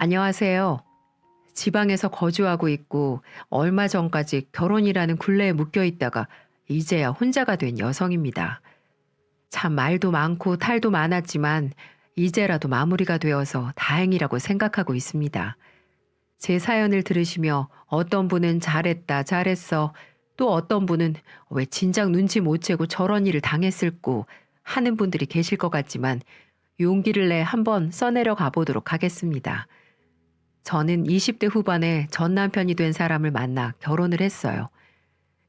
안녕하세요. 지방에서 거주하고 있고 얼마 전까지 결혼이라는 굴레에 묶여 있다가 이제야 혼자가 된 여성입니다. 참 말도 많고 탈도 많았지만 이제라도 마무리가 되어서 다행이라고 생각하고 있습니다. 제 사연을 들으시며 어떤 분은 잘했다, 잘했어. 또 어떤 분은 왜 진작 눈치 못 채고 저런 일을 당했을꼬 하는 분들이 계실 것 같지만 용기를 내 한번 써내려 가보도록 하겠습니다. 저는 20대 후반에 전 남편이 된 사람을 만나 결혼을 했어요.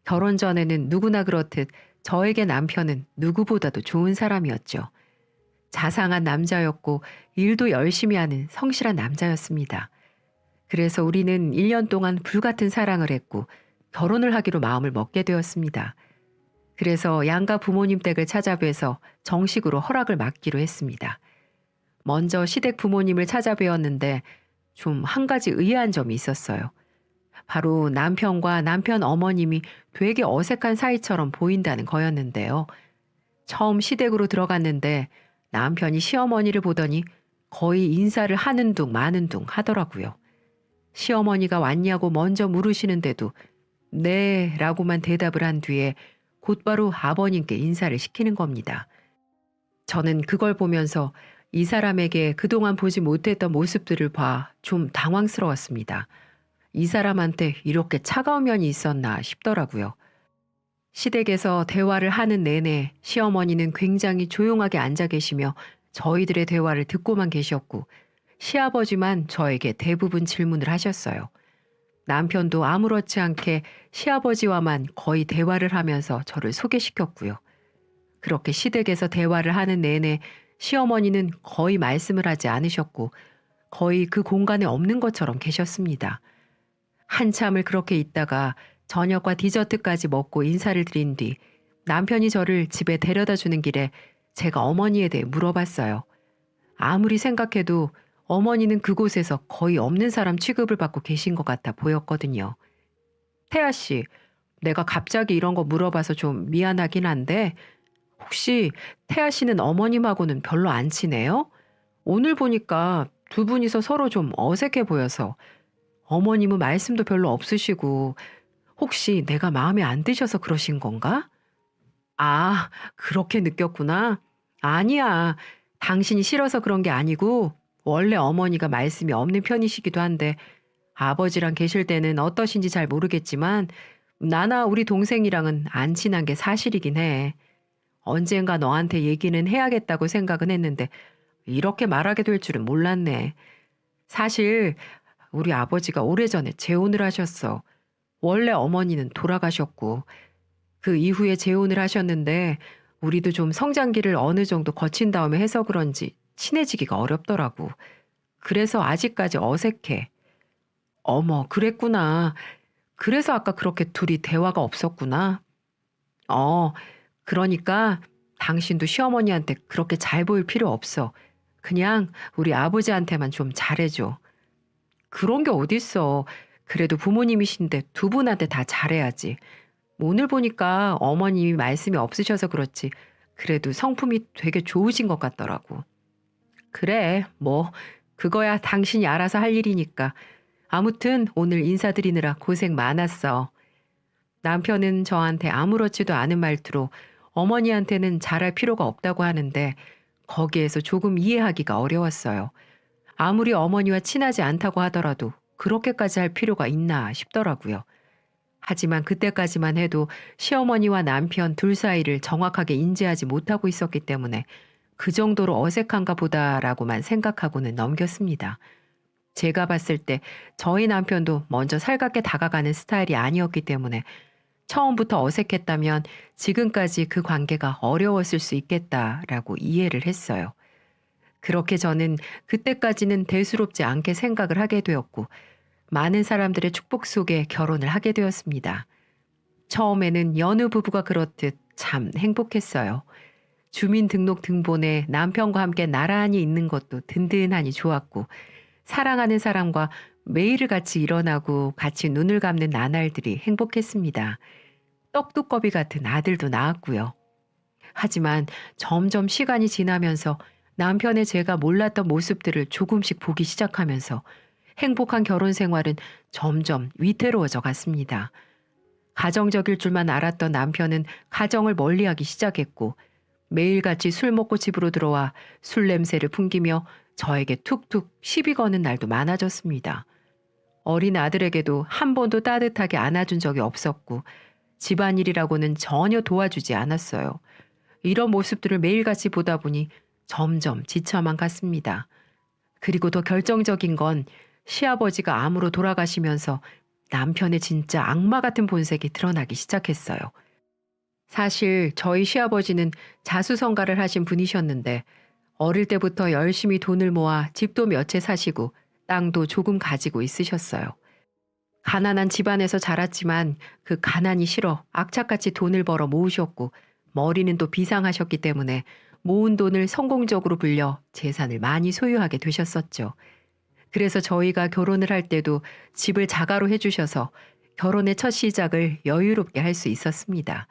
결혼 전에는 누구나 그렇듯 저에게 남편은 누구보다도 좋은 사람이었죠. 자상한 남자였고 일도 열심히 하는 성실한 남자였습니다. 그래서 우리는 1년 동안 불같은 사랑을 했고 결혼을 하기로 마음을 먹게 되었습니다. 그래서 양가 부모님 댁을 찾아뵈서 정식으로 허락을 맡기로 했습니다. 먼저 시댁 부모님을 찾아뵈었는데 좀 한 가지 의아한 점이 있었어요. 바로 남편과 남편 어머님이 되게 어색한 사이처럼 보인다는 거였는데요. 처음 시댁으로 들어갔는데 남편이 시어머니를 보더니 거의 인사를 하는 둥 마는 둥 하더라고요. 시어머니가 왔냐고 먼저 물으시는데도 네 라고만 대답을 한 뒤에 곧바로 아버님께 인사를 시키는 겁니다. 저는 그걸 보면서 이 사람에게 그동안 보지 못했던 모습들을 봐 좀 당황스러웠습니다. 이 사람한테 이렇게 차가운 면이 있었나 싶더라고요. 시댁에서 대화를 하는 내내 시어머니는 굉장히 조용하게 앉아 계시며 저희들의 대화를 듣고만 계셨고 시아버지만 저에게 대부분 질문을 하셨어요. 남편도 아무렇지 않게 시아버지와만 거의 대화를 하면서 저를 소개시켰고요. 그렇게 시댁에서 대화를 하는 내내 시어머니는 거의 말씀을 하지 않으셨고 거의 그 공간에 없는 것처럼 계셨습니다. 한참을 그렇게 있다가 저녁과 디저트까지 먹고 인사를 드린 뒤 남편이 저를 집에 데려다 주는 길에 제가 어머니에 대해 물어봤어요. 아무리 생각해도 어머니는 그곳에서 거의 없는 사람 취급을 받고 계신 것 같아 보였거든요. 태아 씨, 내가 갑자기 이런 거 물어봐서 좀 미안하긴 한데 혹시 태아 씨는 어머님하고는 별로 안 친해요? 오늘 보니까 두 분이서 서로 좀 어색해 보여서 어머님은 말씀도 별로 없으시고 혹시 내가 마음에 안 드셔서 그러신 건가? 아, 그렇게 느꼈구나. 아니야. 당신이 싫어서 그런 게 아니고 원래 어머니가 말씀이 없는 편이시기도 한데 아버지랑 계실 때는 어떠신지 잘 모르겠지만 나나 우리 동생이랑은 안 친한 게 사실이긴 해. 언젠가 너한테 얘기는 해야겠다고 생각은 했는데 이렇게 말하게 될 줄은 몰랐네. 사실 우리 아버지가 오래전에 재혼을 하셨어. 원래 어머니는 돌아가셨고 그 이후에 재혼을 하셨는데 우리도 좀 성장기를 어느 정도 거친 다음에 해서 그런지 친해지기가 어렵더라고. 그래서 아직까지 어색해. 어머, 그랬구나. 그래서 아까 그렇게 둘이 대화가 없었구나. 어, 그러니까 당신도 시어머니한테 그렇게 잘 보일 필요 없어. 그냥 우리 아버지한테만 좀 잘해줘. 그런 게 어딨어. 그래도 부모님이신데 두 분한테 다 잘해야지. 오늘 보니까 어머님이 말씀이 없으셔서 그렇지. 그래도 성품이 되게 좋으신 것 같더라고. 그래, 뭐, 그거야 당신이 알아서 할 일이니까. 아무튼 오늘 인사드리느라 고생 많았어. 남편은 저한테 아무렇지도 않은 말투로 어머니한테는 잘할 필요가 없다고 하는데 거기에서 조금 이해하기가 어려웠어요. 아무리 어머니와 친하지 않다고 하더라도 그렇게까지 할 필요가 있나 싶더라고요. 하지만 그때까지만 해도 시어머니와 남편 둘 사이를 정확하게 인지하지 못하고 있었기 때문에 그 정도로 어색한가 보다라고만 생각하고는 넘겼습니다. 제가 봤을 때 저희 남편도 먼저 살갑게 다가가는 스타일이 아니었기 때문에 처음부터 어색했다면 지금까지 그 관계가 어려웠을 수 있겠다라고 이해를 했어요. 그렇게 저는 그때까지는 대수롭지 않게 생각을 하게 되었고 많은 사람들의 축복 속에 결혼을 하게 되었습니다. 처음에는 여느 부부가 그렇듯 참 행복했어요. 주민등록등본에 남편과 함께 나란히 있는 것도 든든하니 좋았고 사랑하는 사람과 매일을 같이 일어나고 같이 눈을 감는 나날들이 행복했습니다. 떡두꺼비 같은 아들도 낳았고요. 하지만 점점 시간이 지나면서 남편의 제가 몰랐던 모습들을 조금씩 보기 시작하면서 행복한 결혼 생활은 점점 위태로워져 갔습니다. 가정적일 줄만 알았던 남편은 가정을 멀리하기 시작했고 매일같이 술 먹고 집으로 들어와 술 냄새를 풍기며 저에게 툭툭 시비 거는 날도 많아졌습니다. 어린 아들에게도 한 번도 따뜻하게 안아준 적이 없었고 집안일이라고는 전혀 도와주지 않았어요. 이런 모습들을 매일같이 보다 보니 점점 지쳐만 갔습니다. 그리고 더 결정적인 건 시아버지가 암으로 돌아가시면서 남편의 진짜 악마 같은 본색이 드러나기 시작했어요. 사실 저희 시아버지는 자수성가를 하신 분이셨는데 어릴 때부터 열심히 돈을 모아 집도 몇 채 사시고 땅도 조금 가지고 있으셨어요. 가난한 집안에서 자랐지만 그 가난이 싫어 악착같이 돈을 벌어 모으셨고 머리는 또 비상하셨기 때문에 모은 돈을 성공적으로 불려 재산을 많이 소유하게 되셨었죠. 그래서 저희가 결혼을 할 때도 집을 자가로 해주셔서 결혼의 첫 시작을 여유롭게 할 수 있었습니다.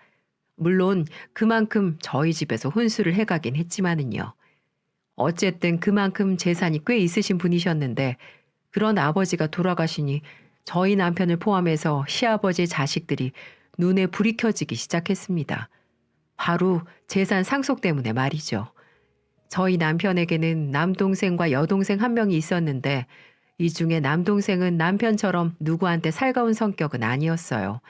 물론 그만큼 저희 집에서 혼수를 해가긴 했지만은요. 어쨌든 그만큼 재산이 꽤 있으신 분이셨는데 그런 아버지가 돌아가시니 저희 남편을 포함해서 시아버지의 자식들이 눈에 불이 켜지기 시작했습니다. 바로 재산 상속 때문에 말이죠. 저희 남편에게는 남동생과 여동생 한 명이 있었는데 이 중에 남동생은 남편처럼 누구한테 살가운 성격은 아니었어요.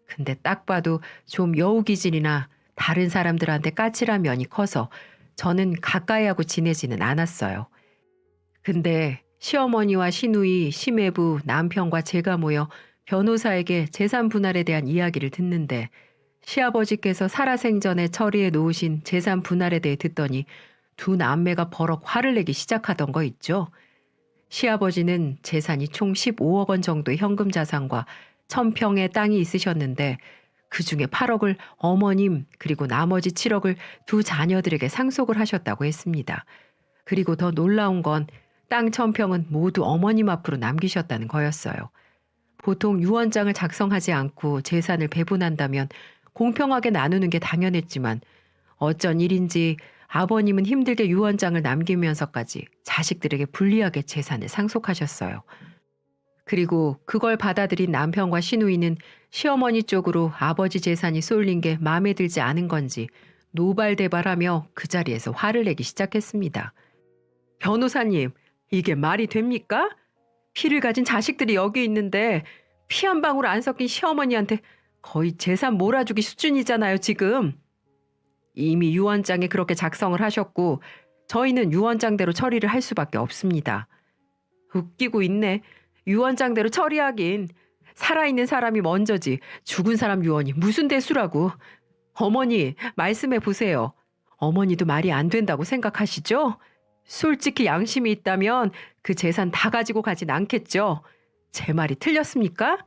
근데 딱 봐도 좀 여우기질이나 다른 사람들한테 까칠한 면이 커서 저는 가까이 하고 지내지는 않았어요. 근데 시어머니와 시누이, 시매부, 남편과 제가 모여 변호사에게 재산 분할에 대한 이야기를 듣는데 시아버지께서 살아생전에 처리해 놓으신 재산 분할에 대해 듣더니 두 남매가 버럭 화를 내기 시작하던 거 있죠. 시아버지는 재산이 총 15억 원 정도의 현금 자산과 1000평의 땅이 있으셨는데 그중에 8억을 어머님 그리고 나머지 7억을 두 자녀들에게 상속을 하셨다고 했습니다. 그리고 더 놀라운 건 땅 1000평은 모두 어머님 앞으로 남기셨다는 거였어요. 보통 유언장을 작성하지 않고 재산을 배분한다면 공평하게 나누는 게 당연했지만 어쩐 일인지 아버님은 힘들게 유언장을 남기면서까지 자식들에게 불리하게 재산을 상속하셨어요. 그리고 그걸 받아들인 남편과 시누이는 시어머니 쪽으로 아버지 재산이 쏠린 게 마음에 들지 않은 건지 노발대발하며 그 자리에서 화를 내기 시작했습니다. 변호사님, 이게 말이 됩니까? 피를 가진 자식들이 여기 있는데 피 한 방울 안 섞인 시어머니한테 거의 재산 몰아주기 수준이잖아요, 지금. 이미 유언장에 그렇게 작성을 하셨고 저희는 유언장대로 처리를 할 수밖에 없습니다. 웃기고 있네. 유언장대로 처리하긴. 살아있는 사람이 먼저지 죽은 사람 유언이 무슨 대수라고. 어머니, 말씀해 보세요. 어머니도 말이 안 된다고 생각하시죠? 솔직히 양심이 있다면 그 재산 다 가지고 가진 않겠죠. 제 말이 틀렸습니까?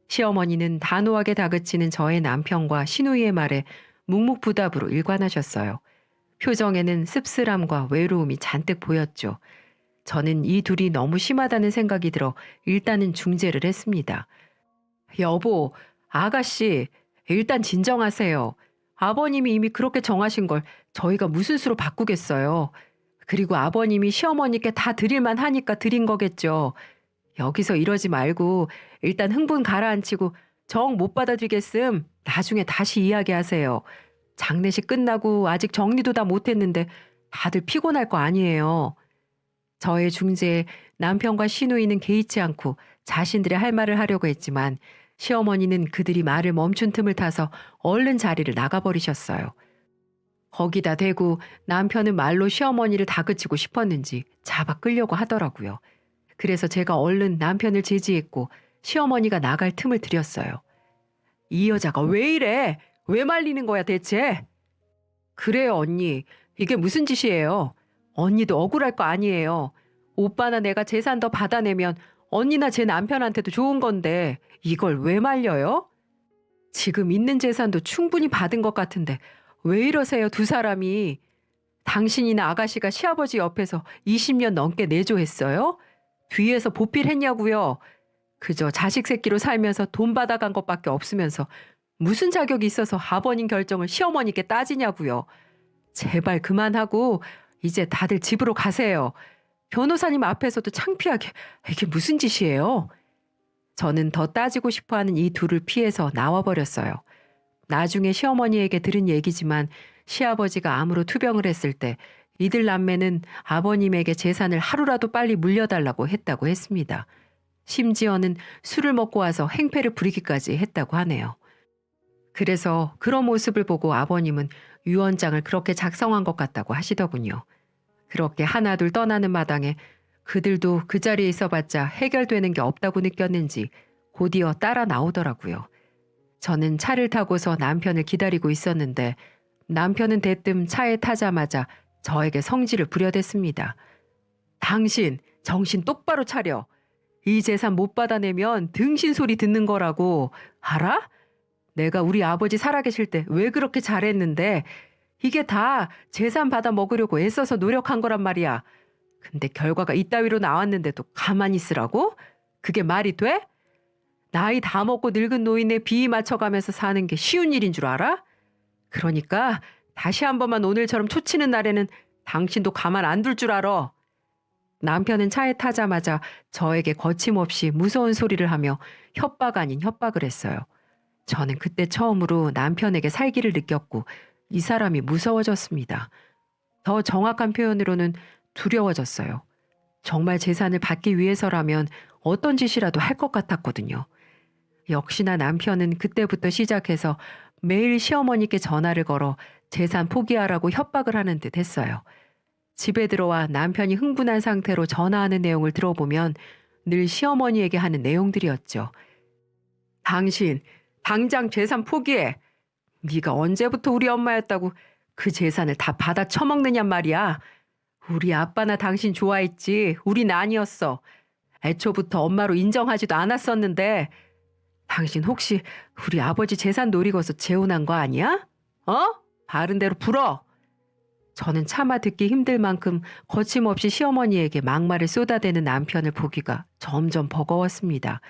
시어머니는 단호하게 다그치는 저의 남편과 시누이의 말에 묵묵부답으로 일관하셨어요. 표정에는 씁쓸함과 외로움이 잔뜩 보였죠. 저는 이 둘이 너무 심하다는 생각이 들어 일단은 중재를 했습니다. 여보, 아가씨, 일단 진정하세요. 아버님이 이미 그렇게 정하신 걸 저희가 무슨 수로 바꾸겠어요. 그리고 아버님이 시어머니께 다 드릴만 하니까 드린 거겠죠. 여기서 이러지 말고 일단 흥분 가라앉히고 정 못 받아들이겠음 나중에 다시 이야기하세요. 장례식 끝나고 아직 정리도 다 못했는데 다들 피곤할 거 아니에요. 저의 중재에 남편과 시누이는 개의치 않고 자신들의 할 말을 하려고 했지만 시어머니는 그들이 말을 멈춘 틈을 타서 얼른 자리를 나가버리셨어요. 거기다 대고 남편은 말로 시어머니를 다그치고 싶었는지 잡아 끌려고 하더라고요. 그래서 제가 얼른 남편을 제지했고 시어머니가 나갈 틈을 드렸어요. 이 여자가 왜 이래? 왜 말리는 거야 대체? 그래요 언니. 이게 무슨 짓이에요? 언니도 억울할 거 아니에요. 오빠나 내가 재산 더 받아내면 언니나 제 남편한테도 좋은 건데 이걸 왜 말려요? 지금 있는 재산도 충분히 받은 것 같은데 왜 이러세요 두 사람이? 당신이나 아가씨가 시아버지 옆에서 20년 넘게 내조했어요? 뒤에서 보필했냐고요? 그저 자식 새끼로 살면서 돈 받아간 것밖에 없으면서 무슨 자격이 있어서 아버님 결정을 시어머니께 따지냐고요? 제발 그만하고 이제 다들 집으로 가세요. 변호사님 앞에서도 창피하게 이게 무슨 짓이에요? 저는 더 따지고 싶어하는 이 둘을 피해서 나와버렸어요. 나중에 시어머니에게 들은 얘기지만 시아버지가 암으로 투병을 했을 때 이들 남매는 아버님에게 재산을 하루라도 빨리 물려달라고 했다고 했습니다. 심지어는 술을 먹고 와서 행패를 부리기까지 했다고 하네요. 그래서 그런 모습을 보고 아버님은 유언장을 그렇게 작성한 것 같다고 하시더군요. 그렇게 하나둘 떠나는 마당에 그들도 그 자리에 있어봤자 해결되는 게 없다고 느꼈는지 곧이어 따라 나오더라고요. 저는 차를 타고서 남편을 기다리고 있었는데 남편은 대뜸 차에 타자마자 저에게 성질을 부려댔습니다. 당신 정신 똑바로 차려. 이 재산 못 받아내면 등신 소리 듣는 거라고. 알아? 내가 우리 아버지 살아계실 때 왜 그렇게 잘했는데 이게 다 재산 받아 먹으려고 애써서 노력한 거란 말이야. 근데 결과가 이따위로 나왔는데도 가만히 있으라고? 그게 말이 돼? 나이 다 먹고 늙은 노인의 비위 맞춰가면서 사는 게 쉬운 일인 줄 알아? 그러니까 다시 한 번만 오늘처럼 초치는 날에는 당신도 가만 안 둘 줄 알아. 남편은 차에 타자마자 저에게 거침없이 무서운 소리를 하며 협박 아닌 협박을 했어요. 저는 그때 처음으로 남편에게 살기를 느꼈고 이 사람이 무서워졌습니다. 더 정확한 표현으로는 두려워졌어요. 정말 재산을 받기 위해서라면 어떤 짓이라도 할 것 같았거든요. 역시나 남편은 그때부터 시작해서 매일 시어머니께 전화를 걸어 재산 포기하라고 협박을 하는 듯 했어요. 집에 들어와 남편이 흥분한 상태로 전화하는 내용을 들어보면 늘 시어머니에게 하는 내용들이었죠. 당신 당장 재산 포기해. 네가 언제부터 우리 엄마였다고 그 재산을 다 받아 처먹느냔 말이야. 우리 아빠나 당신 좋아했지 우린 아니었어. 애초부터 엄마로 인정하지도 않았었는데 당신 혹시 우리 아버지 재산 노리고서 재혼한 거 아니야? 바른 대로 불어. 저는 차마 듣기 힘들 만큼 거침없이 시어머니에게 막말을 쏟아대는 남편을 보기가 점점 버거웠습니다.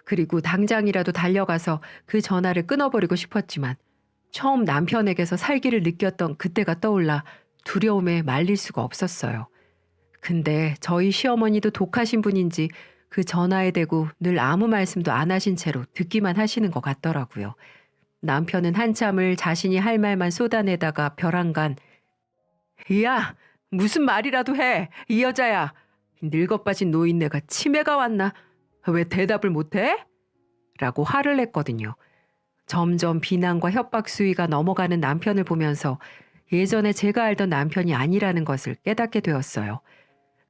그리고 당장이라도 달려가서 그 전화를 끊어버리고 싶었지만 처음 남편에게서 살기를 느꼈던 그때가 떠올라 두려움에 말릴 수가 없었어요. 근데 저희 시어머니도 독하신 분인지 그 전화에 대고 늘 아무 말씀도 안 하신 채로 듣기만 하시는 것 같더라고요. 남편은 한참을 자신이 할 말만 쏟아내다가 벼랑간 야, 무슨 말이라도 해. 이 여자야. 늙어빠진 노인네가 치매가 왔나? 왜 대답을 못해? 라고 화를 냈거든요. 점점 비난과 협박 수위가 넘어가는 남편을 보면서 예전에 제가 알던 남편이 아니라는 것을 깨닫게 되었어요.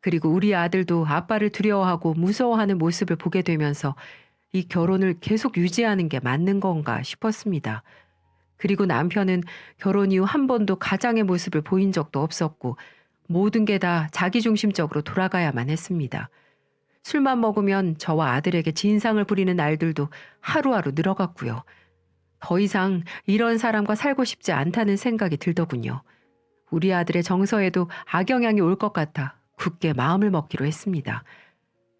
그리고 우리 아들도 아빠를 두려워하고 무서워하는 모습을 보게 되면서 이 결혼을 계속 유지하는 게 맞는 건가 싶었습니다. 그리고 남편은 결혼 이후 한 번도 가장의 모습을 보인 적도 없었고 모든 게 다 자기중심적으로 돌아가야만 했습니다. 술만 먹으면 저와 아들에게 진상을 부리는 날들도 하루하루 늘어갔고요. 더 이상 이런 사람과 살고 싶지 않다는 생각이 들더군요. 우리 아들의 정서에도 악영향이 올 것 같아 굳게 마음을 먹기로 했습니다.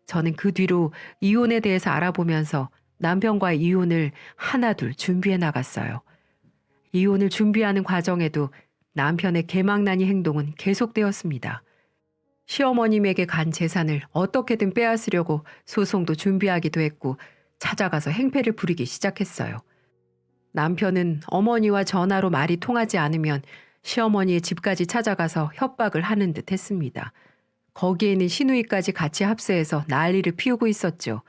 저는 그 뒤로 이혼에 대해서 알아보면서 남편과의 이혼을 하나둘 준비해 나갔어요. 이혼을 준비하는 과정에도 남편의 개망나니 행동은 계속되었습니다. 시어머님에게 간 재산을 어떻게든 빼앗으려고 소송도 준비하기도 했고 찾아가서 행패를 부리기 시작했어요. 남편은 어머니와 전화로 말이 통하지 않으면 시어머니의 집까지 찾아가서 협박을 하는 듯 했습니다. 거기에는 시누이까지 같이 합세해서 난리를 피우고 있었죠.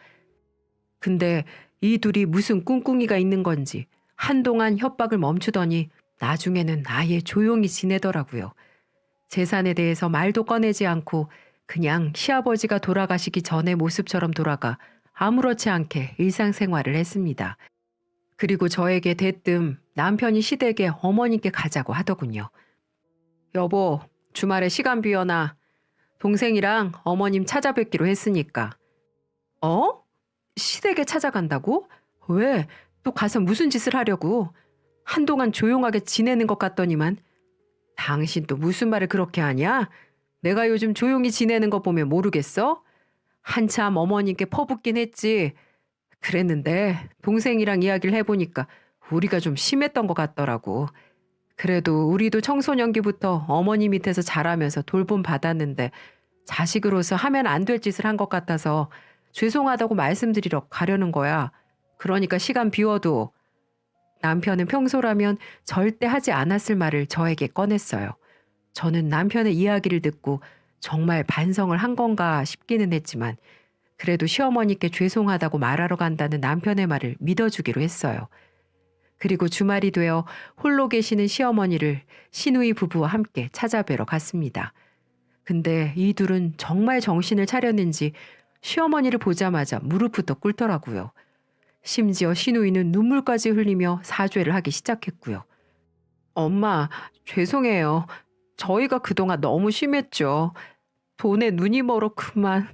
근데 이 둘이 무슨 꿍꿍이가 있는 건지 한동안 협박을 멈추더니 나중에는 아예 조용히 지내더라고요. 재산에 대해서 말도 꺼내지 않고 그냥 시아버지가 돌아가시기 전의 모습처럼 돌아가 아무렇지 않게 일상생활을 했습니다. 그리고 저에게 대뜸 남편이 시댁에 어머니께 가자고 하더군요. 여보, 주말에 시간 비워놔. 동생이랑 어머님 찾아뵙기로 했으니까. 시댁에 찾아간다고? 왜? 또 가서 무슨 짓을 하려고? 한동안 조용하게 지내는 것 같더니만. 당신 또 무슨 말을 그렇게 하냐? 내가 요즘 조용히 지내는 거 보면 모르겠어? 한참 어머님께 퍼붓긴 했지. 그랬는데 동생이랑 이야기를 해보니까 우리가 좀 심했던 것 같더라고. 그래도 우리도 청소년기부터 어머니 밑에서 자라면서 돌봄 받았는데 자식으로서 하면 안 될 짓을 한 것 같아서 죄송하다고 말씀드리러 가려는 거야. 그러니까 시간 비워도. 남편은 평소라면 절대 하지 않았을 말을 저에게 꺼냈어요. 저는 남편의 이야기를 듣고 정말 반성을 한 건가 싶기는 했지만 그래도 시어머니께 죄송하다고 말하러 간다는 남편의 말을 믿어주기로 했어요. 그리고 주말이 되어 홀로 계시는 시어머니를 시누이 부부와 함께 찾아뵈러 갔습니다. 근데 이 둘은 정말 정신을 차렸는지 시어머니를 보자마자 무릎부터 꿇더라고요. 심지어 시누이는 눈물까지 흘리며 사죄를 하기 시작했고요. 엄마, 죄송해요. 저희가 그동안 너무 심했죠. 돈에 눈이 멀어 그만.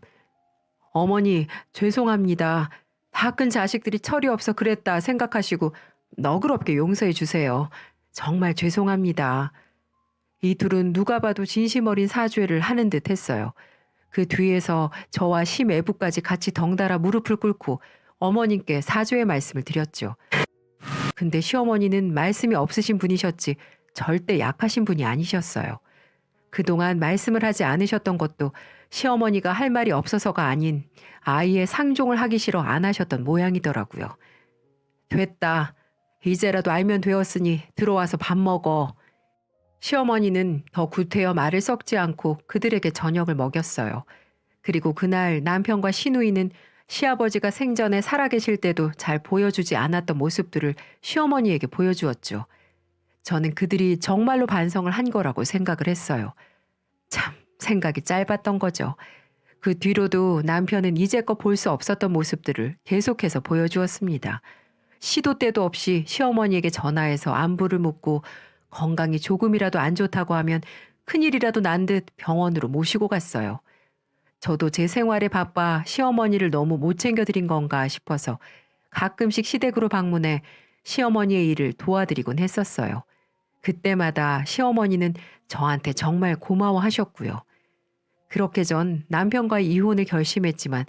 어머니, 죄송합니다. 다 큰 자식들이 철이 없어 그랬다 생각하시고 너그럽게 용서해 주세요. 정말 죄송합니다. 이 둘은 누가 봐도 진심 어린 사죄를 하는 듯 했어요. 그 뒤에서 저와 시매부까지 같이 덩달아 무릎을 꿇고 어머님께 사죄의 말씀을 드렸죠. 근데 시어머니는 말씀이 없으신 분이셨지 절대 약하신 분이 아니셨어요. 그동안 말씀을 하지 않으셨던 것도 시어머니가 할 말이 없어서가 아닌 아이의 상종을 하기 싫어 안 하셨던 모양이더라고요. 됐다. 이제라도 알면 되었으니 들어와서 밥 먹어. 시어머니는 더 구태여 말을 섞지 않고 그들에게 저녁을 먹였어요. 그리고 그날 남편과 시누이는 시아버지가 생전에 살아계실 때도 잘 보여주지 않았던 모습들을 시어머니에게 보여주었죠. 저는 그들이 정말로 반성을 한 거라고 생각을 했어요. 참 생각이 짧았던 거죠. 그 뒤로도 남편은 이제껏 볼 수 없었던 모습들을 계속해서 보여주었습니다. 시도 때도 없이 시어머니에게 전화해서 안부를 묻고 건강이 조금이라도 안 좋다고 하면 큰일이라도 난 듯 병원으로 모시고 갔어요. 저도 제 생활에 바빠 시어머니를 너무 못 챙겨드린 건가 싶어서 가끔씩 시댁으로 방문해 시어머니의 일을 도와드리곤 했었어요. 그때마다 시어머니는 저한테 정말 고마워하셨고요. 그렇게 전 남편과의 이혼을 결심했지만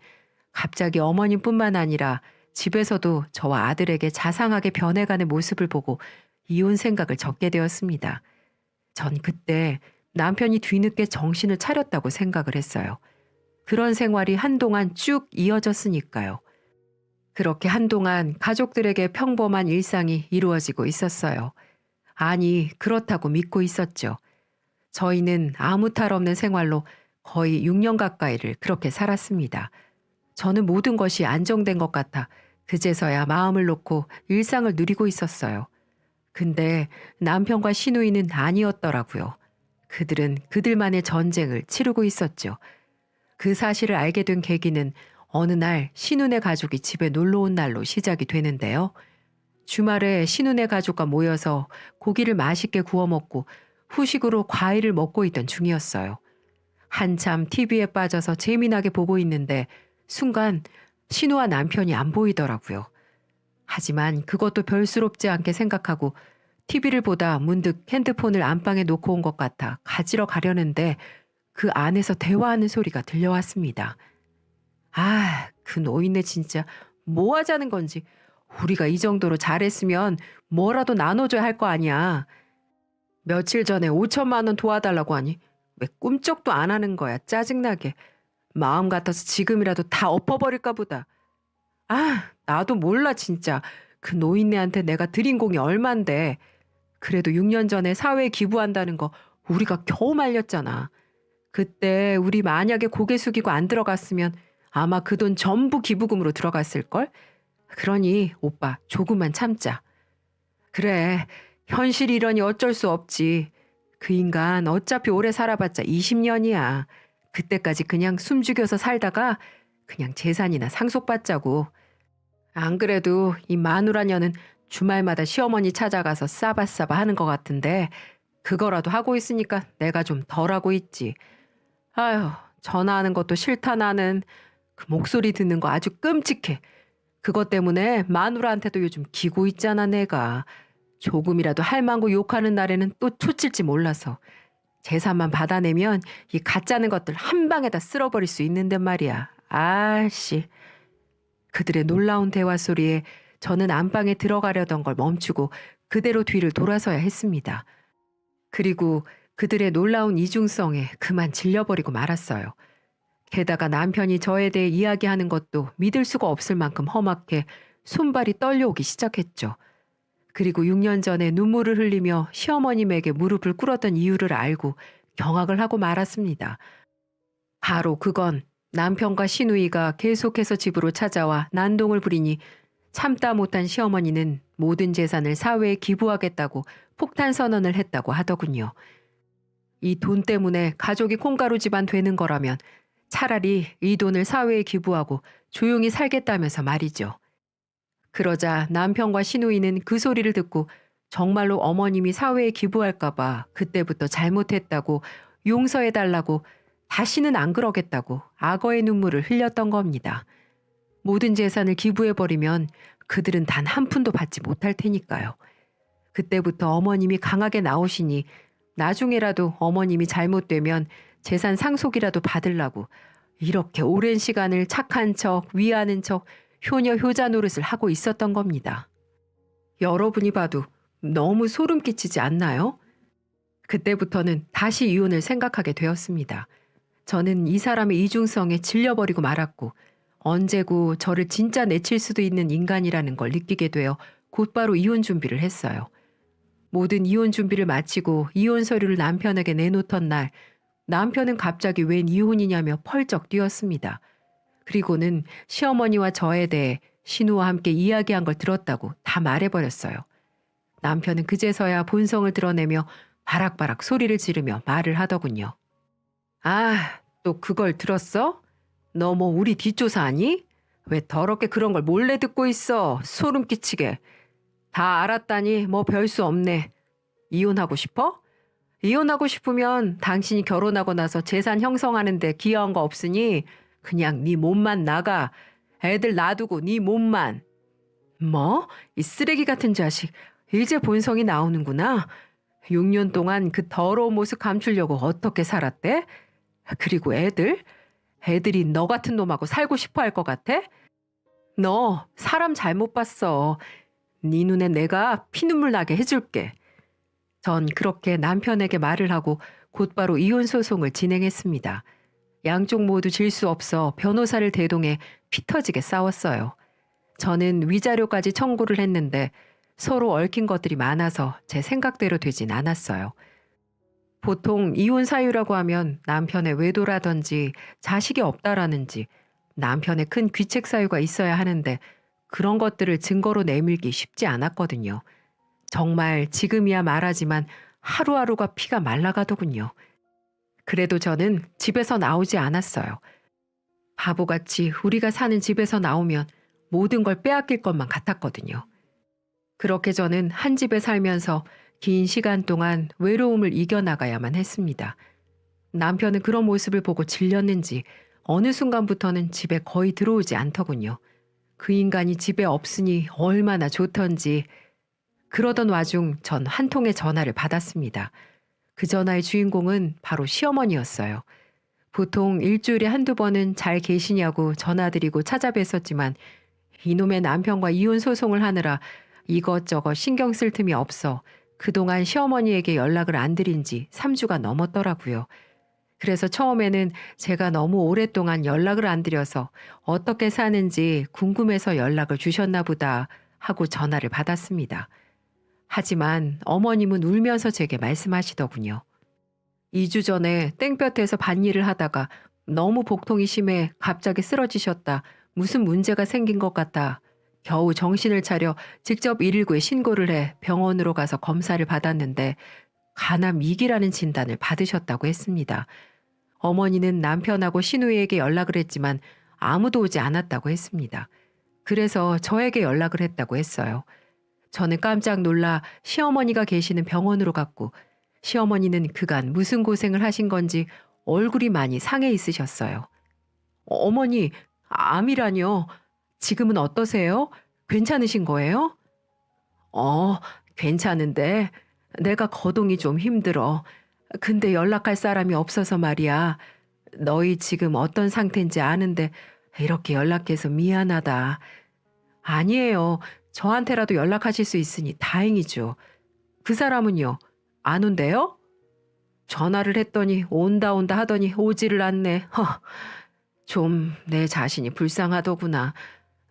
갑자기 어머님뿐만 아니라 집에서도 저와 아들에게 자상하게 변해가는 모습을 보고 이혼 생각을 접게 되었습니다. 전 그때 남편이 뒤늦게 정신을 차렸다고 생각을 했어요. 그런 생활이 한동안 쭉 이어졌으니까요. 그렇게 한동안 가족들에게 평범한 일상이 이루어지고 있었어요. 아니, 그렇다고 믿고 있었죠. 저희는 아무 탈 없는 생활로 거의 6년 가까이를 그렇게 살았습니다. 저는 모든 것이 안정된 것 같아 그제서야 마음을 놓고 일상을 누리고 있었어요. 근데 남편과 시누이는 아니었더라고요. 그들은 그들만의 전쟁을 치르고 있었죠. 그 사실을 알게 된 계기는 어느 날 신우네 가족이 집에 놀러 온 날로 시작이 되는데요. 주말에 신우네 가족과 모여서 고기를 맛있게 구워 먹고 후식으로 과일을 먹고 있던 중이었어요. 한참 TV에 빠져서 재미나게 보고 있는데 순간 신우와 남편이 안 보이더라고요. 하지만 그것도 별스럽지 않게 생각하고 TV를 보다 문득 핸드폰을 안방에 놓고 온 것 같아 가지러 가려는데 그 안에서 대화하는 소리가 들려왔습니다. 아, 그 노인네 진짜 뭐 하자는 건지. 우리가 이 정도로 잘했으면 뭐라도 나눠줘야 할 거 아니야. 며칠 전에 5천만 원 도와달라고 하니 왜 꿈쩍도 안 하는 거야. 짜증나게. 마음 같아서 지금이라도 다 엎어버릴까 보다. 아, 나도 몰라 진짜. 그 노인네한테 내가 드린 공이 얼만데. 그래도 6년 전에 사회에 기부한다는 거 우리가 겨우 말렸잖아. 그때 우리 만약에 고개 숙이고 안 들어갔으면 아마 그 돈 전부 기부금으로 들어갔을걸? 그러니 오빠 조금만 참자. 그래, 현실이 이러니 어쩔 수 없지. 그 인간 어차피 오래 살아봤자 20년이야. 그때까지 그냥 숨 죽여서 살다가 그냥 재산이나 상속받자고. 안 그래도 이 마누라녀는 주말마다 시어머니 찾아가서 싸바싸바 하는 것 같은데 그거라도 하고 있으니까 내가 좀 덜하고 있지. 아휴, 전화하는 것도 싫다 나는. 그 목소리 듣는 거 아주 끔찍해. 그것 때문에 마누라한테도 요즘 기고 있잖아 내가. 조금이라도 할망구 욕하는 날에는 또 초칠지 몰라서. 재산만 받아내면 이 가짜는 것들 한 방에다 쓸어버릴 수 있는데 말이야. 아씨. 그들의 놀라운 대화 소리에 저는 안방에 들어가려던 걸 멈추고 그대로 뒤를 돌아서야 했습니다. 그리고 그들의 놀라운 이중성에 그만 질려버리고 말았어요. 게다가 남편이 저에 대해 이야기하는 것도 믿을 수가 없을 만큼 험악해 손발이 떨려오기 시작했죠. 그리고 6년 전에 눈물을 흘리며 시어머님에게 무릎을 꿇었던 이유를 알고 경악을 하고 말았습니다. 바로 그건 남편과 시누이가 계속해서 집으로 찾아와 난동을 부리니 참다 못한 시어머니는 모든 재산을 사회에 기부하겠다고 폭탄 선언을 했다고 하더군요. 이 돈 때문에 가족이 콩가루 집안 되는 거라면 차라리 이 돈을 사회에 기부하고 조용히 살겠다면서 말이죠. 그러자 남편과 시누이는 그 소리를 듣고 정말로 어머님이 사회에 기부할까봐 그때부터 잘못했다고 용서해달라고 다시는 안 그러겠다고 악어의 눈물을 흘렸던 겁니다. 모든 재산을 기부해버리면 그들은 단 한 푼도 받지 못할 테니까요. 그때부터 어머님이 강하게 나오시니 나중에라도 어머님이 잘못되면 재산 상속이라도 받으려고 이렇게 오랜 시간을 착한 척, 위하는 척, 효녀 효자 노릇을 하고 있었던 겁니다. 여러분이 봐도 너무 소름 끼치지 않나요? 그때부터는 다시 이혼을 생각하게 되었습니다. 저는 이 사람의 이중성에 질려버리고 말았고 언제고 저를 진짜 내칠 수도 있는 인간이라는 걸 느끼게 되어 곧바로 이혼 준비를 했어요. 모든 이혼 준비를 마치고 이혼 서류를 남편에게 내놓던 날 남편은 갑자기 웬 이혼이냐며 펄쩍 뛰었습니다. 그리고는 시어머니와 저에 대해 신우와 함께 이야기한 걸 들었다고 다 말해버렸어요. 남편은 그제서야 본성을 드러내며 바락바락 소리를 지르며 말을 하더군요. 아, 또 그걸 들었어? 너 뭐 우리 뒷조사하니? 왜 더럽게 그런 걸 몰래 듣고 있어? 소름 끼치게. 다 알았다니 뭐 별 수 없네. 이혼하고 싶어? 이혼하고 싶으면 당신이 결혼하고 나서 재산 형성하는 데 기여한 거 없으니 그냥 네 몸만 나가. 애들 놔두고 네 몸만. 뭐? 이 쓰레기 같은 자식. 이제 본성이 나오는구나. 6년 동안 그 더러운 모습 감추려고 어떻게 살았대? 그리고 애들? 애들이 너 같은 놈하고 살고 싶어 할 것 같아? 너 사람 잘못 봤어. 네 눈에 내가 피눈물 나게 해줄게. 전 그렇게 남편에게 말을 하고 곧바로 이혼 소송을 진행했습니다. 양쪽 모두 질 수 없어 변호사를 대동해 피 터지게 싸웠어요. 저는 위자료까지 청구를 했는데 서로 얽힌 것들이 많아서 제 생각대로 되진 않았어요. 보통 이혼 사유라고 하면 남편의 외도라든지 자식이 없다라는지 남편의 큰 귀책 사유가 있어야 하는데 그런 것들을 증거로 내밀기 쉽지 않았거든요. 정말 지금이야 말하지만 하루하루가 피가 말라가더군요. 그래도 저는 집에서 나오지 않았어요. 바보같이 우리가 사는 집에서 나오면 모든 걸 빼앗길 것만 같았거든요. 그렇게 저는 한 집에 살면서 긴 시간 동안 외로움을 이겨나가야만 했습니다. 남편은 그런 모습을 보고 질렸는지 어느 순간부터는 집에 거의 들어오지 않더군요. 그 인간이 집에 없으니 얼마나 좋던지. 그러던 와중 전 한 통의 전화를 받았습니다. 그 전화의 주인공은 바로 시어머니였어요. 보통 일주일에 한두 번은 잘 계시냐고 전화드리고 찾아뵀었지만 이놈의 남편과 이혼 소송을 하느라 이것저것 신경 쓸 틈이 없어 그동안 시어머니에게 연락을 안 드린 지 3주가 넘었더라고요. 그래서 처음에는 제가 너무 오랫동안 연락을 안 드려서 어떻게 사는지 궁금해서 연락을 주셨나 보다 하고 전화를 받았습니다. 하지만 어머님은 울면서 제게 말씀하시더군요. 2주 전에 땡볕에서 밭일을 하다가 너무 복통이 심해 갑자기 쓰러지셨다. 무슨 문제가 생긴 것 같아. 겨우 정신을 차려 직접 119에 신고를 해 병원으로 가서 검사를 받았는데 간암 2기라는 진단을 받으셨다고 했습니다. 어머니는 남편하고 시누이에게 연락을 했지만 아무도 오지 않았다고 했습니다. 그래서 저에게 연락을 했다고 했어요. 저는 깜짝 놀라 시어머니가 계시는 병원으로 갔고 시어머니는 그간 무슨 고생을 하신 건지 얼굴이 많이 상해 있으셨어요. 어머니, 암이라뇨? 지금은 어떠세요? 괜찮으신 거예요? 괜찮은데 내가 거동이 좀 힘들어. 근데 연락할 사람이 없어서 말이야. 너희 지금 어떤 상태인지 아는데 이렇게 연락해서 미안하다. 아니에요. 저한테라도 연락하실 수 있으니 다행이죠. 그 사람은요? 안 온대요? 전화를 했더니 온다 온다 하더니 오지를 않네. 좀 내 자신이 불쌍하더구나.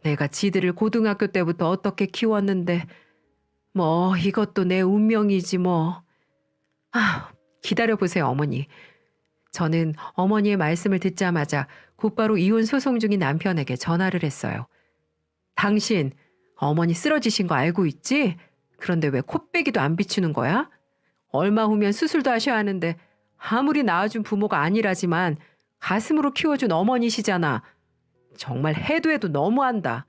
내가 지들을 고등학교 때부터 어떻게 키웠는데 뭐 이것도 내 운명이지 뭐. 기다려보세요 어머니. 저는 어머니의 말씀을 듣자마자 곧바로 이혼 소송 중인 남편에게 전화를 했어요. 당신 어머니 쓰러지신 거 알고 있지? 그런데 왜 코빼기도 안 비추는 거야? 얼마 후면 수술도 하셔야 하는데 아무리 낳아준 부모가 아니라지만 가슴으로 키워준 어머니시잖아. 정말 해도 해도 너무한다.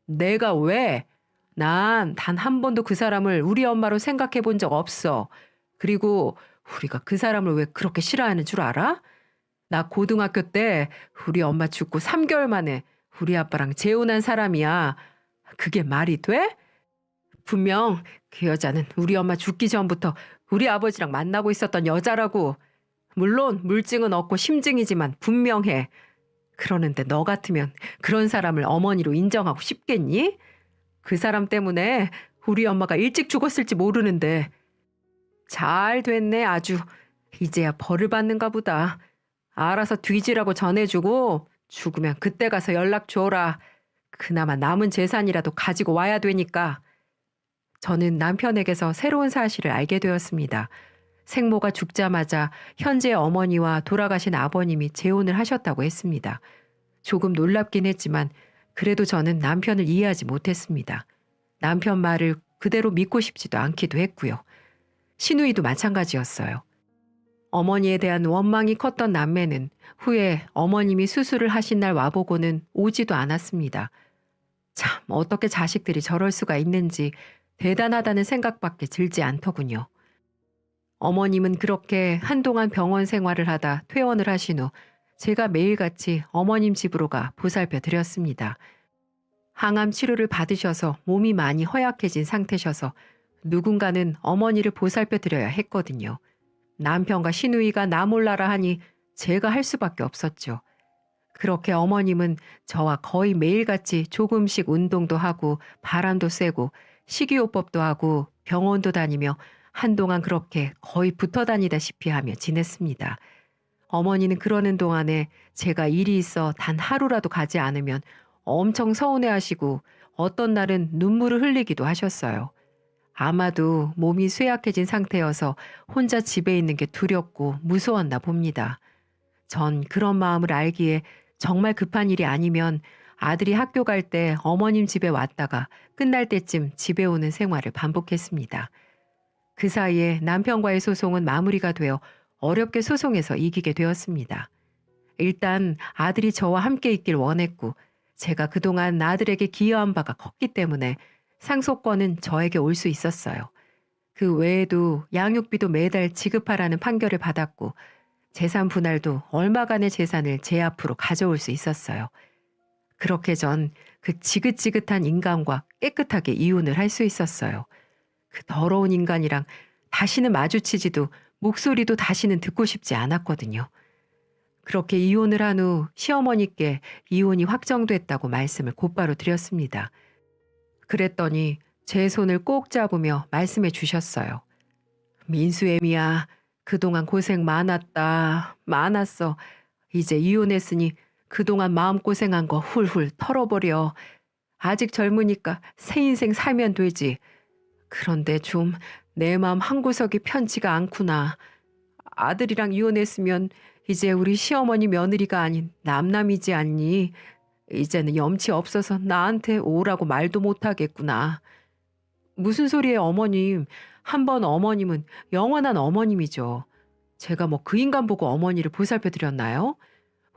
내가 왜? 난 단 한 번도 그 사람을 우리 엄마로 생각해 본 적 없어. 그리고 우리가 그 사람을 왜 그렇게 싫어하는 줄 알아? 나 고등학교 때 우리 엄마 죽고 3개월 만에 우리 아빠랑 재혼한 사람이야. 그게 말이 돼? 분명 그 여자는 우리 엄마 죽기 전부터 우리 아버지랑 만나고 있었던 여자라고. 물론 물증은 없고 심증이지만 분명해. 그러는데 너 같으면 그런 사람을 어머니로 인정하고 싶겠니? 그 사람 때문에 우리 엄마가 일찍 죽었을지 모르는데. 잘 됐네 아주. 이제야 벌을 받는가 보다. 알아서 뒤지라고 전해주고 죽으면 그때 가서 연락 줘라. 그나마 남은 재산이라도 가지고 와야 되니까. 저는 남편에게서 새로운 사실을 알게 되었습니다. 생모가 죽자마자 현재 어머니와 돌아가신 아버님이 재혼을 하셨다고 했습니다. 조금 놀랍긴 했지만 그래도 저는 남편을 이해하지 못했습니다. 남편 말을 그대로 믿고 싶지도 않기도 했고요. 시누이도 마찬가지였어요. 어머니에 대한 원망이 컸던 남매는 후에 어머님이 수술을 하신 날 와보고는 오지도 않았습니다. 참 어떻게 자식들이 저럴 수가 있는지 대단하다는 생각밖에 들지 않더군요. 어머님은 그렇게 한동안 병원 생활을 하다 퇴원을 하신 후 제가 매일같이 어머님 집으로 가 보살펴 드렸습니다. 항암 치료를 받으셔서 몸이 많이 허약해진 상태셔서 누군가는 어머니를 보살펴 드려야 했거든요. 남편과 시누이가 나 몰라라 하니 제가 할 수밖에 없었죠. 그렇게 어머님은 저와 거의 매일같이 조금씩 운동도 하고 바람도 쐬고 식이요법도 하고 병원도 다니며 한동안 그렇게 거의 붙어 다니다시피 하며 지냈습니다. 어머니는 그러는 동안에 제가 일이 있어 단 하루라도 가지 않으면 엄청 서운해하시고 어떤 날은 눈물을 흘리기도 하셨어요. 아마도 몸이 쇠약해진 상태여서 혼자 집에 있는 게 두렵고 무서웠나 봅니다. 전 그런 마음을 알기에 정말 급한 일이 아니면 아들이 학교 갈 때 어머님 집에 왔다가 끝날 때쯤 집에 오는 생활을 반복했습니다. 그 사이에 남편과의 소송은 마무리가 되어 어렵게 소송에서 이기게 되었습니다. 일단 아들이 저와 함께 있길 원했고 제가 그동안 아들에게 기여한 바가 컸기 때문에 상속권은 저에게 올 수 있었어요. 그 외에도 양육비도 매달 지급하라는 판결을 받았고 재산 분할도 얼마간의 재산을 제 앞으로 가져올 수 있었어요. 그렇게 전 그 지긋지긋한 인간과 깨끗하게 이혼을 할 수 있었어요. 그 더러운 인간이랑 다시는 마주치지도 목소리도 다시는 듣고 싶지 않았거든요. 그렇게 이혼을 한 후 시어머니께 이혼이 확정됐다고 말씀을 곧바로 드렸습니다. 그랬더니 제 손을 꼭 잡으며 말씀해 주셨어요. 민수애미야, 그동안 고생 많았다. 많았어. 이제 이혼했으니 그동안 마음고생한 거 훌훌 털어버려. 아직 젊으니까 새 인생 살면 되지. 그런데 좀 내 마음 한구석이 편치가 않구나. 아들이랑 이혼했으면 이제 우리 시어머니 며느리가 아닌 남남이지 않니? 이제는 염치 없어서 나한테 오라고 말도 못하겠구나. 무슨 소리예요 어머님. 한 번 어머님은 영원한 어머님이죠. 제가 뭐 그 인간 보고 어머니를 보살펴 드렸나요?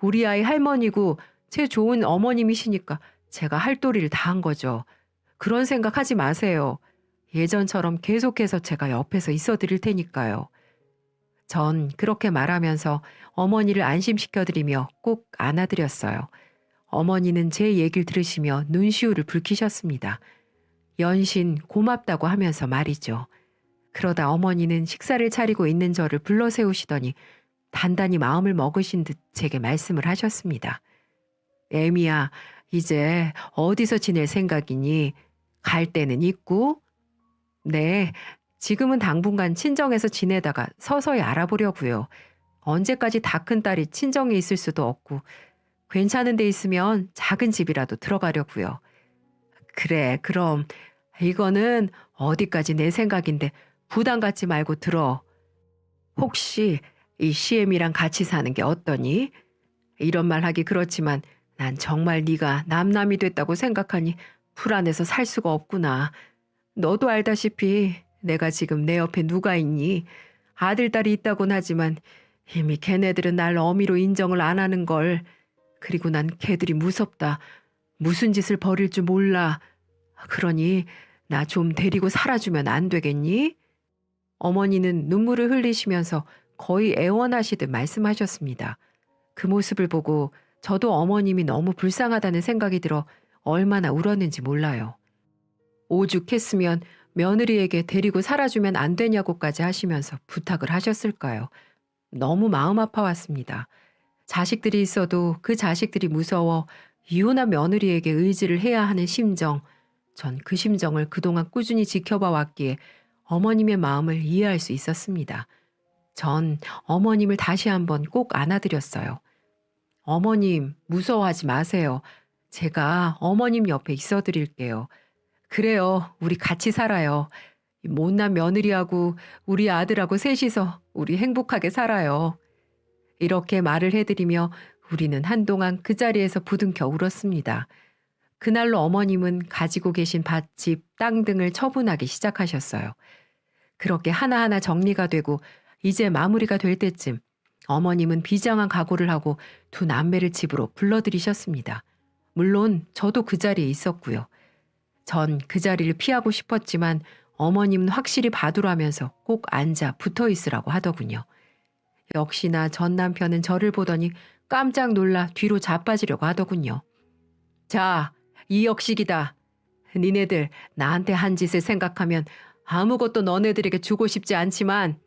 우리 아이 할머니고 제 좋은 어머님이시니까 제가 할 도리를 다 한 거죠. 그런 생각하지 마세요. 예전처럼 계속해서 제가 옆에서 있어 드릴 테니까요. 전 그렇게 말하면서 어머니를 안심시켜드리며 꼭 안아드렸어요. 어머니는 제 얘기를 들으시며 눈시울을 붉히셨습니다. 연신 고맙다고 하면서 말이죠. 그러다 어머니는 식사를 차리고 있는 저를 불러 세우시더니 단단히 마음을 먹으신 듯 제게 말씀을 하셨습니다. 애미야, 이제 어디서 지낼 생각이니? 갈 데는 있고? 네, 지금은 당분간 친정에서 지내다가 서서히 알아보려고요. 언제까지 다 큰 딸이 친정에 있을 수도 없고 괜찮은 데 있으면 작은 집이라도 들어가려고요. 그래, 그럼 이거는 어디까지 내 생각인데 부담 갖지 말고 들어. 혹시 이 CM이랑 같이 사는 게 어떠니? 이런 말 하기 그렇지만 난 정말 네가 남남이 됐다고 생각하니 불안해서 살 수가 없구나. 너도 알다시피 내가 지금 내 옆에 누가 있니? 아들, 딸이 있다곤 하지만 이미 걔네들은 날 어미로 인정을 안 하는 걸. 그리고 난 걔들이 무섭다. 무슨 짓을 벌일 줄 몰라. 그러니 나 좀 데리고 살아주면 안 되겠니? 어머니는 눈물을 흘리시면서 거의 애원하시듯 말씀하셨습니다. 그 모습을 보고 저도 어머님이 너무 불쌍하다는 생각이 들어 얼마나 울었는지 몰라요. 오죽했으면 며느리에게 데리고 살아주면 안 되냐고까지 하시면서 부탁을 하셨을까요? 너무 마음 아파왔습니다. 자식들이 있어도 그 자식들이 무서워 이혼한 며느리에게 의지를 해야 하는 심정, 전 그 심정을 그동안 꾸준히 지켜봐 왔기에 어머님의 마음을 이해할 수 있었습니다. 전 어머님을 다시 한번 꼭 안아드렸어요. 어머님, 무서워하지 마세요. 제가 어머님 옆에 있어 드릴게요. 그래요, 우리 같이 살아요. 이 못난 며느리하고 우리 아들하고 셋이서 우리 행복하게 살아요. 이렇게 말을 해드리며 우리는 한동안 그 자리에서 부둥켜 울었습니다. 그날로 어머님은 가지고 계신 밭집, 땅 등을 처분하기 시작하셨어요. 그렇게 하나하나 정리가 되고 이제 마무리가 될 때쯤 어머님은 비장한 각오를 하고 두 남매를 집으로 불러들이셨습니다. 물론 저도 그 자리에 있었고요. 전 그 자리를 피하고 싶었지만 어머님은 확실히 봐두라면서 꼭 앉아 붙어 있으라고 하더군요. 역시나 전 남편은 저를 보더니 깜짝 놀라 뒤로 자빠지려고 하더군요. 자, 이 역식이다. 니네들 나한테 한 짓을 생각하면 아무것도 너네들에게 주고 싶지 않지만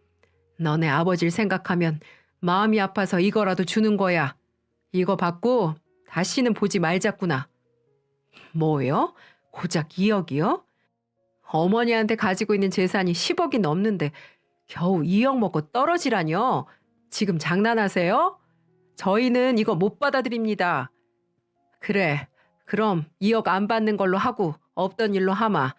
너네 아버지를 생각하면 마음이 아파서 이거라도 주는 거야. 이거 받고 다시는 보지 말자꾸나. 뭐요? 고작 2억이요? 어머니한테 가지고 있는 재산이 10억이 넘는데 겨우 2억 먹고 떨어지라뇨? 지금 장난하세요? 저희는 이거 못 받아들입니다. 그래, 그럼 2억 안 받는 걸로 하고 없던 일로 하마.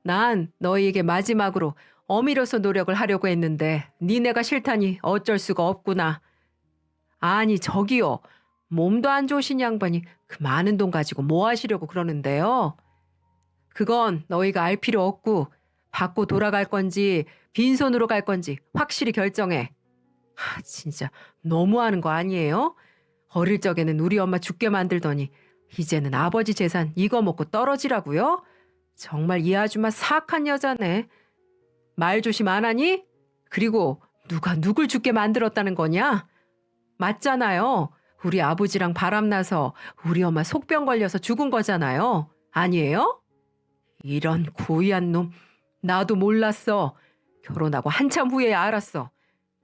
난 너희에게 마지막으로 어미로서 노력을 하려고 했는데 니네가 싫다니 어쩔 수가 없구나. 아니 저기요. 몸도 안 좋으신 양반이 그 많은 돈 가지고 뭐 하시려고 그러는데요? 그건 너희가 알 필요 없고 받고 돌아갈 건지 빈손으로 갈 건지 확실히 결정해. 진짜 너무하는 거 아니에요? 어릴 적에는 우리 엄마 죽게 만들더니 이제는 아버지 재산 이거 먹고 떨어지라고요? 정말 이 아줌마 사악한 여자네. 말 조심 안 하니? 그리고 누가 누굴 죽게 만들었다는 거냐? 맞잖아요. 우리 아버지랑 바람나서 우리 엄마 속병 걸려서 죽은 거잖아요. 아니에요? 이런 고의한 놈. 나도 몰랐어. 결혼하고 한참 후에야 알았어.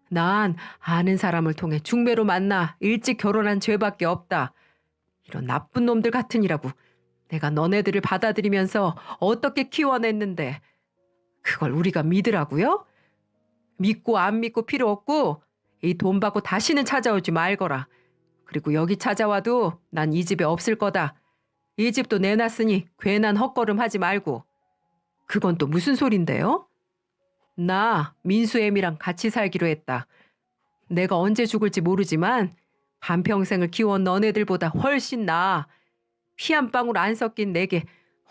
난 아는 사람을 통해 중매로 만나 일찍 결혼한 죄밖에 없다. 이런 나쁜 놈들 같으니라고 내가 너네들을 받아들이면서 어떻게 키워냈는데 그걸 우리가 믿으라고요? 믿고 안 믿고 필요 없고 이 돈 받고 다시는 찾아오지 말거라. 그리고 여기 찾아와도 난 이 집에 없을 거다. 이 집도 내놨으니 괜한 헛걸음 하지 말고. 그건 또 무슨 소린데요? 나 민수애미랑 같이 살기로 했다. 내가 언제 죽을지 모르지만 반평생을 키워온 너네들보다 훨씬 나아. 피 한 방울 안 섞인 내게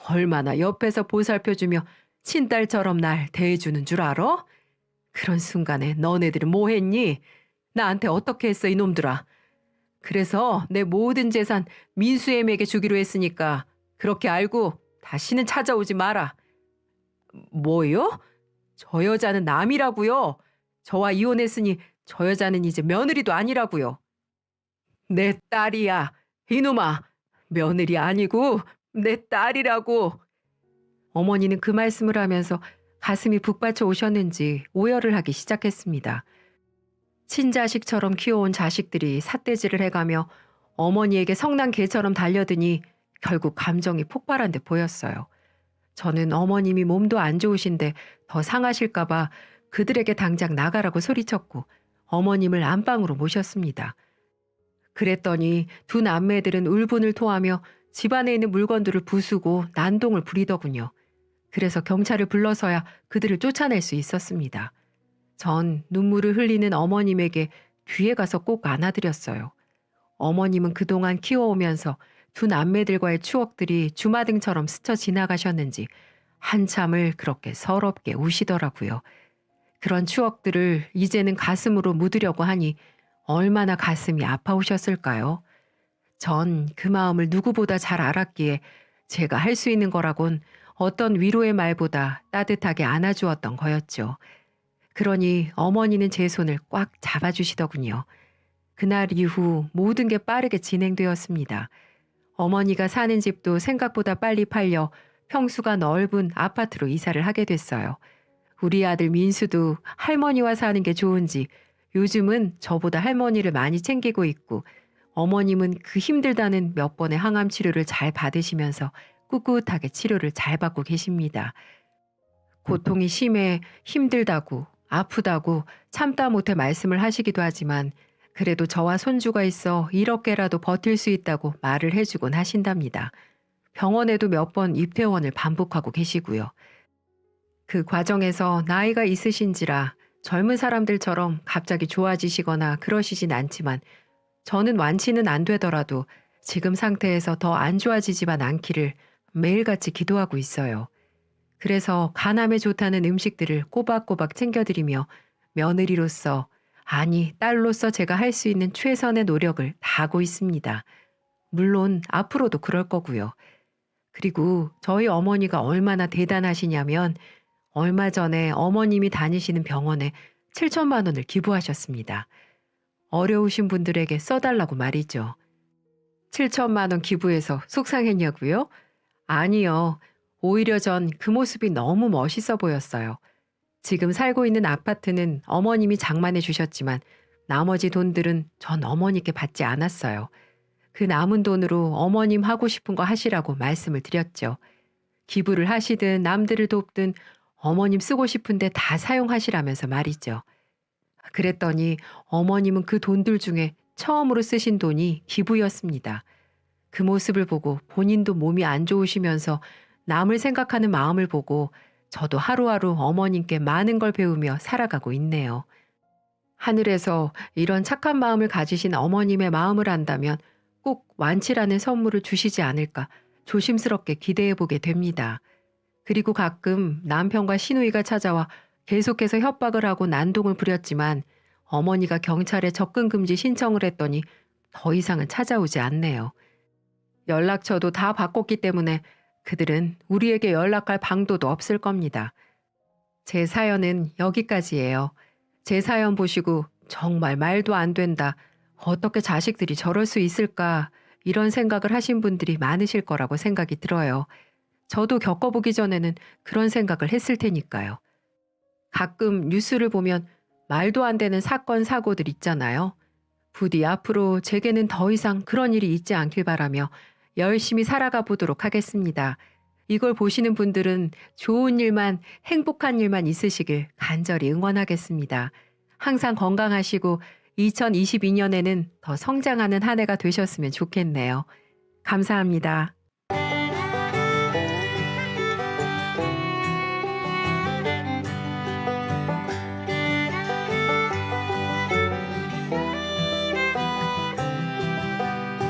얼마나 옆에서 보살펴주며 친딸처럼 날 대해주는 줄 알아? 그런 순간에 너네들은 뭐 했니? 나한테 어떻게 했어 이놈들아. 그래서 내 모든 재산 민수애미에게 주기로 했으니까 그렇게 알고 다시는 찾아오지 마라. 뭐요? 저 여자는 남이라고요. 저와 이혼했으니 저 여자는 이제 며느리도 아니라고요. 내 딸이야. 이놈아. 며느리 아니고 내 딸이라고. 어머니는 그 말씀을 하면서 가슴이 북받쳐 오셨는지 오열을 하기 시작했습니다. 친자식처럼 키워온 자식들이 삿대질을 해가며 어머니에게 성난 개처럼 달려드니 결국 감정이 폭발한 듯 보였어요. 저는 어머님이 몸도 안 좋으신데 더 상하실까봐 그들에게 당장 나가라고 소리쳤고 어머님을 안방으로 모셨습니다. 그랬더니 두 남매들은 울분을 토하며 집안에 있는 물건들을 부수고 난동을 부리더군요. 그래서 경찰을 불러서야 그들을 쫓아낼 수 있었습니다. 전 눈물을 흘리는 어머님에게 뒤에 가서 꼭 안아드렸어요. 어머님은 그동안 키워오면서 두 남매들과의 추억들이 주마등처럼 스쳐 지나가셨는지 한참을 그렇게 서럽게 우시더라고요. 그런 추억들을 이제는 가슴으로 묻으려고 하니 얼마나 가슴이 아파오셨을까요? 전 그 마음을 누구보다 잘 알았기에 제가 할 수 있는 거라곤 어떤 위로의 말보다 따뜻하게 안아주었던 거였죠. 그러니 어머니는 제 손을 꽉 잡아주시더군요. 그날 이후 모든 게 빠르게 진행되었습니다. 어머니가 사는 집도 생각보다 빨리 팔려 평수가 넓은 아파트로 이사를 하게 됐어요. 우리 아들 민수도 할머니와 사는 게 좋은지 요즘은 저보다 할머니를 많이 챙기고 있고 어머님은 그 힘들다는 몇 번의 항암 치료를 잘 받으시면서 꿋꿋하게 치료를 잘 받고 계십니다. 고통이 심해 힘들다고 아프다고 참다 못해 말씀을 하시기도 하지만 그래도 저와 손주가 있어 이렇게라도 버틸 수 있다고 말을 해주곤 하신답니다. 병원에도 몇 번 입퇴원을 반복하고 계시고요. 그 과정에서 나이가 있으신지라 젊은 사람들처럼 갑자기 좋아지시거나 그러시진 않지만 저는 완치는 안 되더라도 지금 상태에서 더 안 좋아지지만 않기를 매일같이 기도하고 있어요. 그래서 간암에 좋다는 음식들을 꼬박꼬박 챙겨드리며 며느리로서 아니 딸로서 제가 할 수 있는 최선의 노력을 다하고 있습니다. 물론 앞으로도 그럴 거고요. 그리고 저희 어머니가 얼마나 대단하시냐면 얼마 전에 어머님이 다니시는 병원에 7천만 원을 기부하셨습니다. 어려우신 분들에게 써달라고 말이죠. 7천만 원 기부해서 속상했냐고요? 아니요. 오히려 전 그 모습이 너무 멋있어 보였어요. 지금 살고 있는 아파트는 어머님이 장만해 주셨지만 나머지 돈들은 전 어머니께 받지 않았어요. 그 남은 돈으로 어머님 하고 싶은 거 하시라고 말씀을 드렸죠. 기부를 하시든 남들을 돕든 어머님 쓰고 싶은데 다 사용하시라면서 말이죠. 그랬더니 어머님은 그 돈들 중에 처음으로 쓰신 돈이 기부였습니다. 그 모습을 보고 본인도 몸이 안 좋으시면서 남을 생각하는 마음을 보고 저도 하루하루 어머님께 많은 걸 배우며 살아가고 있네요. 하늘에서 이런 착한 마음을 가지신 어머님의 마음을 안다면 꼭 완치라는 선물을 주시지 않을까 조심스럽게 기대해 보게 됩니다. 그리고 가끔 남편과 시누이가 찾아와 계속해서 협박을 하고 난동을 부렸지만 어머니가 경찰에 접근 금지 신청을 했더니 더 이상은 찾아오지 않네요. 연락처도 다 바꿨기 때문에 그들은 우리에게 연락할 방도도 없을 겁니다. 제 사연은 여기까지예요. 제 사연 보시고 정말 말도 안 된다. 어떻게 자식들이 저럴 수 있을까? 이런 생각을 하신 분들이 많으실 거라고 생각이 들어요. 저도 겪어보기 전에는 그런 생각을 했을 테니까요. 가끔 뉴스를 보면 말도 안 되는 사건, 사고들 있잖아요. 부디 앞으로 제게는 더 이상 그런 일이 있지 않길 바라며 열심히 살아가 보도록 하겠습니다. 이걸 보시는 분들은 좋은 일만, 행복한 일만 있으시길 간절히 응원하겠습니다. 항상 건강하시고 2022년에는 더 성장하는 한 해가 되셨으면 좋겠네요. 감사합니다.